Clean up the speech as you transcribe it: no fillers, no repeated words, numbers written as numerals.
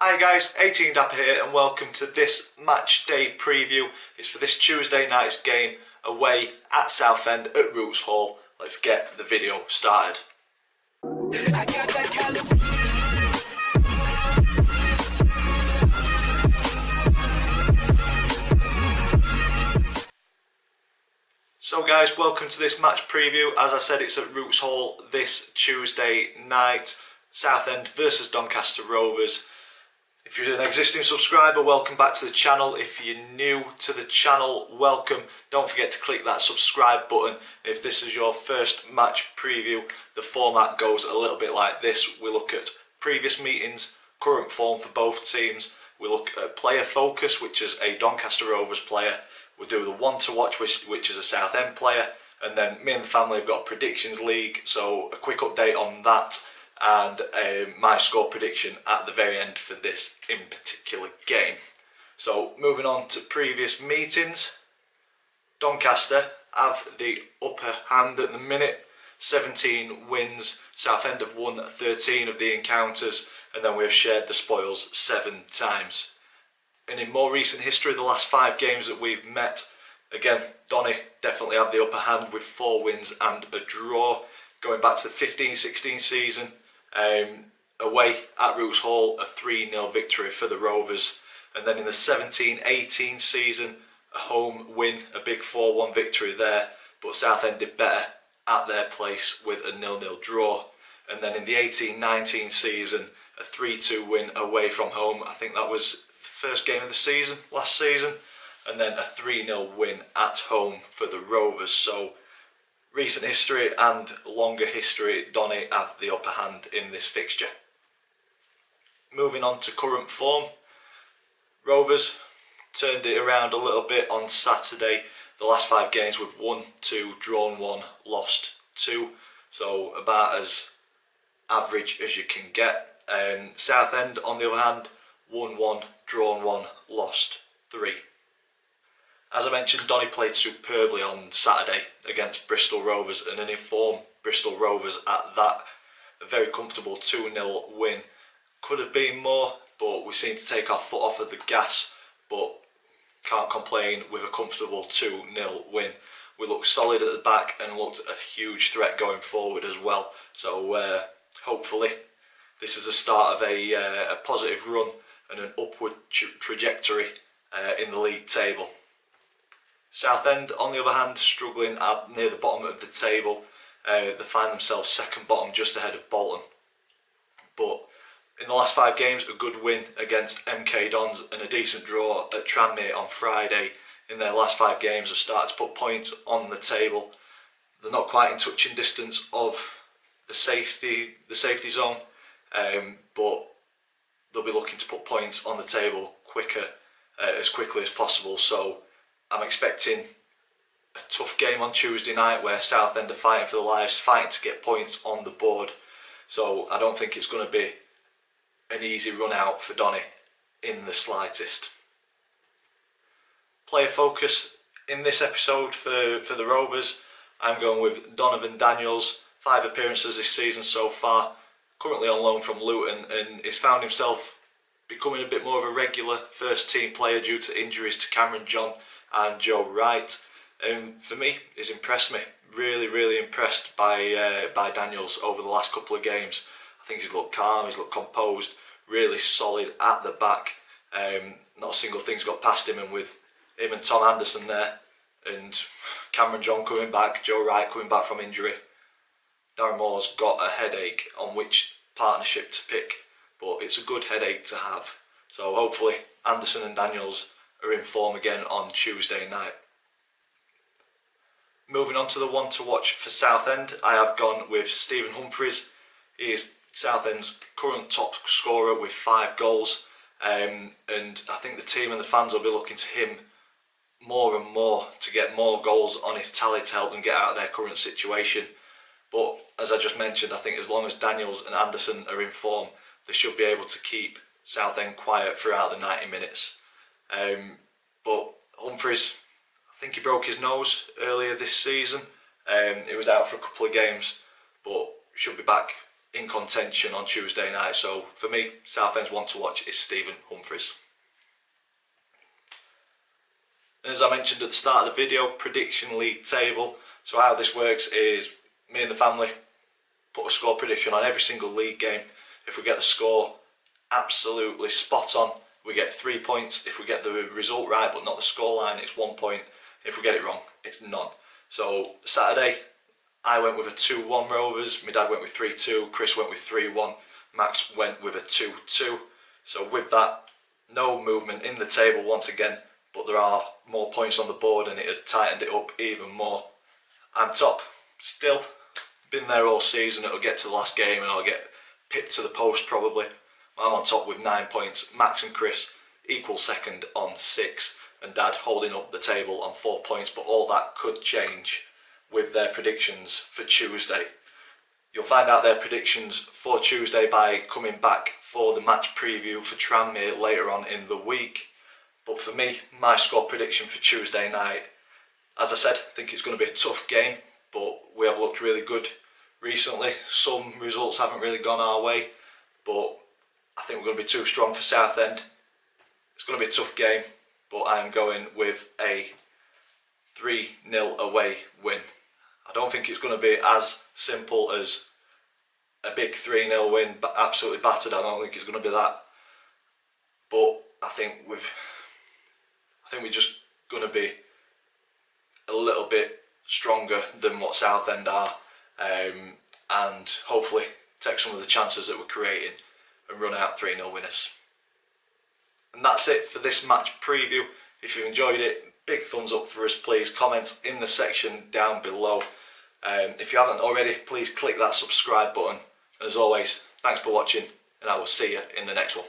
Hi guys, 18 Dapper here and welcome to this match day preview. It's for this Tuesday night's game away at Southend at Roots Hall. Let's get the video started. So guys, welcome to this match preview. As I said, it's at Roots Hall this Tuesday night. Southend versus Doncaster Rovers. If you're an existing subscriber, welcome back to the channel. If you're new to the channel, welcome. Don't forget to click that subscribe button. If this is your first match preview, the format goes a little bit like this. We look at previous meetings, current form for both teams. We look at player focus, which is a Doncaster Rovers player. We do the one to watch, which is a Southend player. And then me and the family have got a predictions league, so a quick update on that. And my score prediction at the very end for this in particular game. So moving on to previous meetings, Doncaster have the upper hand at the minute, 17 wins. Southend have won 13 of the encounters, and then we have shared the spoils 7 times. And in more recent history, the last 5 games that we've met, again, Donny definitely have the upper hand with 4 wins and a draw. Going back to the 15-16 season, away at Roots Hall, a 3-0 victory for the Rovers. And then in the 17-18 season, a home win, a big 4-1 victory there. But Southend did better at their place with a 0-0 draw. And then in the 18-19 season, a 3-2 win away from home. I think that was the first game of the season, last season. And then a 3-0 win at home for the Rovers. So recent history and longer history, Donny have the upper hand in this fixture. Moving on to current form, Rovers turned it around a little bit on Saturday. The last 5 games we've won 2, drawn 1, lost 2. So about as average as you can get. Southend on the other hand, won 1, drawn 1, lost 3. As I mentioned, Donny played superbly on Saturday against Bristol Rovers, and an informed Bristol Rovers at that. A very comfortable 2-0 win. Could have been more, but we seem to take our foot off of the gas, but can't complain with a comfortable 2-0 win. We looked solid at the back and looked a huge threat going forward as well. So hopefully this is the start of a positive run and an upward trajectory in the league table. Southend, on the other hand, struggling near the bottom of the table. They find themselves second bottom, just ahead of Bolton. But in the last 5 games, a good win against MK Dons and a decent draw at Tranmere on Friday. In their last 5 games, have started to put points on the table. They're not quite in touching distance of the safety zone, but they'll be looking to put points on the table as quickly as possible. So I'm expecting a tough game on Tuesday night where Southend are fighting for their lives, fighting to get points on the board. So I don't think it's going to be an easy run out for Donny in the slightest. Player focus in this episode for the Rovers, I'm going with Donovan Daniels. 5 appearances this season so far, currently on loan from Luton, and he's found himself becoming a bit more of a regular first team player due to injuries to Cameron John and Joe Wright. For me, he's impressed me. Really impressed by Daniels over the last couple of games. I think he's looked calm, he's looked composed, really solid at the back. Not a single thing's got past him, and with him and Tom Anderson there, and Cameron John coming back, Joe Wright coming back from injury, Darren Moore's got a headache on which partnership to pick, but it's a good headache to have. So hopefully Anderson and Daniels are in form again on Tuesday night. Moving on to the one to watch for Southend, I have gone with Stephen Humphreys. He is Southend's current top scorer with 5 goals, and I think the team and the fans will be looking to him more and more to get more goals on his tally to help them get out of their current situation. But as I just mentioned, I think as long as Daniels and Anderson are in form, they should be able to keep Southend quiet throughout the 90 minutes. But Humphreys, I think he broke his nose earlier this season. He was out for a couple of games, but should be back in contention on Tuesday night. So for me, Southend's one to watch is Stephen Humphreys. And as I mentioned at the start of the video, prediction league table. So how this works is me and the family put a score prediction on every single league game. If we get the score absolutely spot on, we get 3 points. If we get the result right but not the score line, it's 1 point. If we get it wrong, it's none. So Saturday, I went with a 2-1 Rovers, my dad went with 3-2, Chris went with 3-1, Max went with a 2-2. So with that, no movement in the table once again, but there are more points on the board and it has tightened it up even more. I'm top, still, been there all season. It'll get to the last game and I'll get pipped to the post probably. I'm on top with 9 points, Max and Chris equal second on 6, and Dad holding up the table on 4 points, but all that could change with their predictions for Tuesday. You'll find out their predictions for Tuesday by coming back for the match preview for Tranmere later on in the week. But for me, my score prediction for Tuesday night, as I said, I think it's going to be a tough game, but we have looked really good recently. Some results haven't really gone our way, but I think we're going to be too strong for Southend. It's going to be a tough game, but I am going with a 3-0 away win. I don't think it's going to be as simple as a big 3-0 win, but absolutely battered. I don't think it's going to be that. But I think we're just going to be a little bit stronger than what Southend are, and hopefully take some of the chances that we're creating and run out 3-0 winners. And that's it for this match preview. If you enjoyed it, big thumbs up for us please. Comment in the section down below. If you haven't already, please click that subscribe button. As always, thanks for watching and I will see you in the next one.